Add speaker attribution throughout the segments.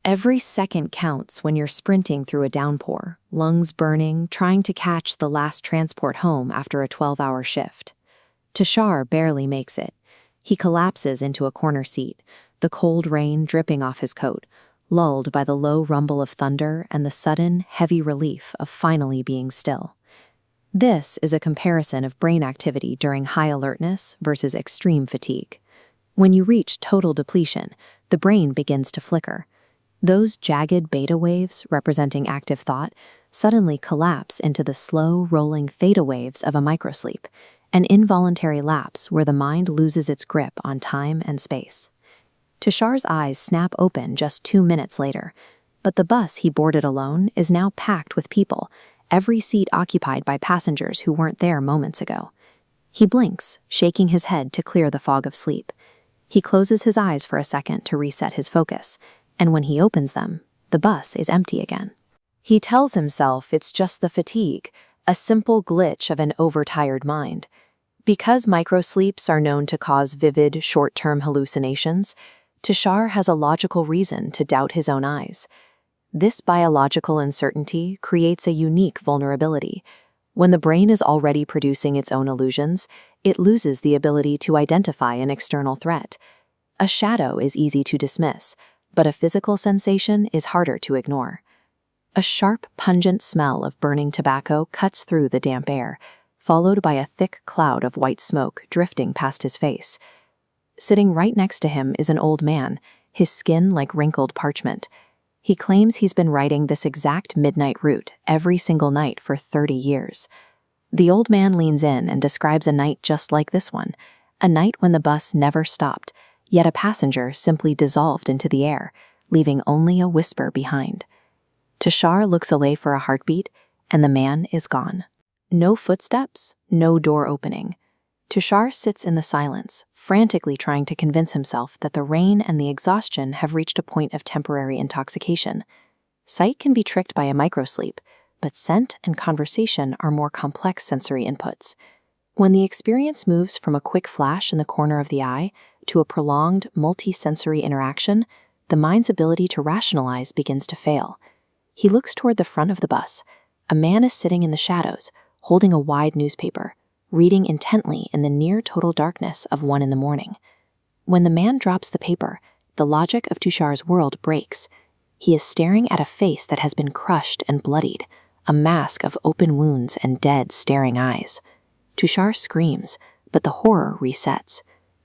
Speaker 1: Every second counts when you're sprinting through a downpour, lungs burning, trying to catch the last transport home after a 12-hour shift. Tushar barely makes it. He collapses into a corner seat, the cold rain dripping off his coat, lulled by the low rumble of thunder and the sudden, heavy relief of finally being still. This is a comparison of brain activity during high alertness versus extreme fatigue. When you reach total depletion, the brain begins to flicker. Those jagged beta waves, representing active thought, suddenly collapse into the slow, rolling theta waves of a microsleep, an involuntary lapse where the mind loses its grip on time and space. Tushar's eyes snap open just 2 minutes later, but the bus he boarded alone is now packed with people, every seat occupied by passengers who weren't there moments ago. He blinks, shaking his head to clear the fog of sleep. He closes his eyes for a second to reset his focus, and when he opens them, the bus is empty again. He tells himself it's just the fatigue, a simple glitch of an overtired mind. Because microsleeps are known to cause vivid, short-term hallucinations, Tushar has a logical reason to doubt his own eyes. This biological uncertainty creates a unique vulnerability. When the brain is already producing its own illusions, it loses the ability to identify an external threat. A shadow is easy to dismiss, but a physical sensation is harder to ignore. A sharp, pungent smell of burning tobacco cuts through the damp air, followed by a thick cloud of white smoke drifting past his face. Sitting right next to him is an old man, his skin like wrinkled parchment. He claims he's been riding this exact midnight route every single night for 30 years. The old man leans in and describes a night just like this one, a night when the bus never stopped, yet a passenger simply dissolved into the air, leaving only a whisper behind. Tushar looks away for a heartbeat, and the man is gone. No footsteps, no door opening. Tushar sits in the silence, frantically trying to convince himself that the rain and the exhaustion have reached a point of temporary intoxication. Sight can be tricked by a microsleep, but scent and conversation are more complex sensory inputs. When the experience moves from a quick flash in the corner of the eye to a prolonged, multi-sensory interaction, the mind's ability to rationalize begins to fail. He looks toward the front of the bus. A man is sitting in the shadows, holding a wide newspaper, reading intently in the near-total darkness of 1 a.m. When the man drops the paper, the logic of Tushar's world breaks. He is staring at a face that has been crushed and bloodied, a mask of open wounds and dead, staring eyes. Tushar screams, but the horror resets.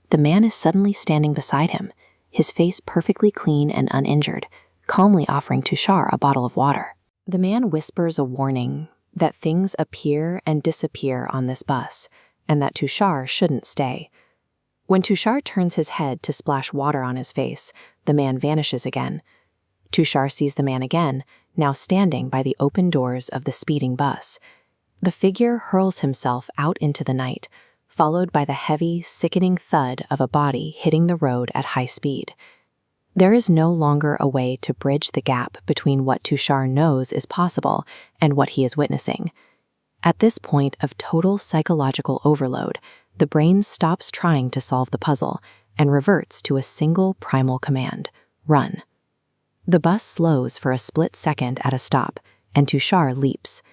Speaker 1: The man is suddenly standing beside him, his face perfectly clean and uninjured, calmly offering Tushar a bottle of water. The man whispers a warning that things appear and disappear on this bus, and that Tushar shouldn't stay. When Tushar turns his head to splash water on his face, the man vanishes again. Tushar sees the man again, now standing by the open doors of the speeding bus. The figure hurls himself out into the night, followed by the heavy, sickening thud of a body hitting the road at high speed. There is no longer a way to bridge the gap between what Tushar knows is possible and what he is witnessing. At this point of total psychological overload, the brain stops trying to solve the puzzle and reverts to a single primal command: run. The bus slows for a split second at a stop, and Tushar leaps.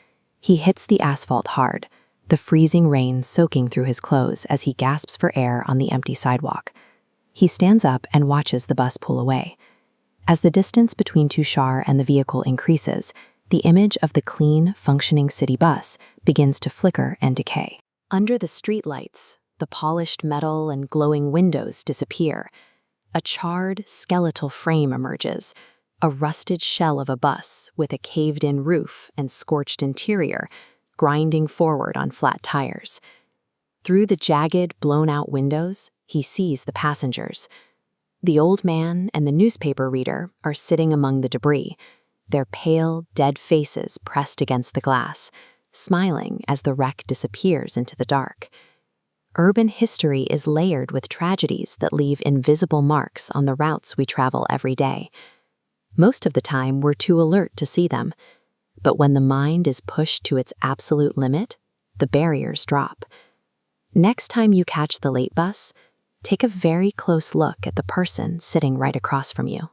Speaker 1: He hits the asphalt hard, the freezing rain soaking through his clothes as he gasps for air on the empty sidewalk. He stands up and watches the bus pull away. As the distance between Tushar and the vehicle increases, the image of the clean, functioning city bus begins to flicker and decay. Under the streetlights, the polished metal and glowing windows disappear. A charred, skeletal frame emerges, a rusted shell of a bus with a caved-in roof and scorched interior, grinding forward on flat tires. Through the jagged, blown-out windows, he sees the passengers. The old man and the newspaper reader are sitting among the debris, their pale, dead faces pressed against the glass, smiling as the wreck disappears into the dark. Urban history is layered with tragedies that leave invisible marks on the routes we travel every day. Most of the time, we're too alert to see them. But when the mind is pushed to its absolute limit, the barriers drop. Next time you catch the late bus, take a very close look at the person sitting right across from you.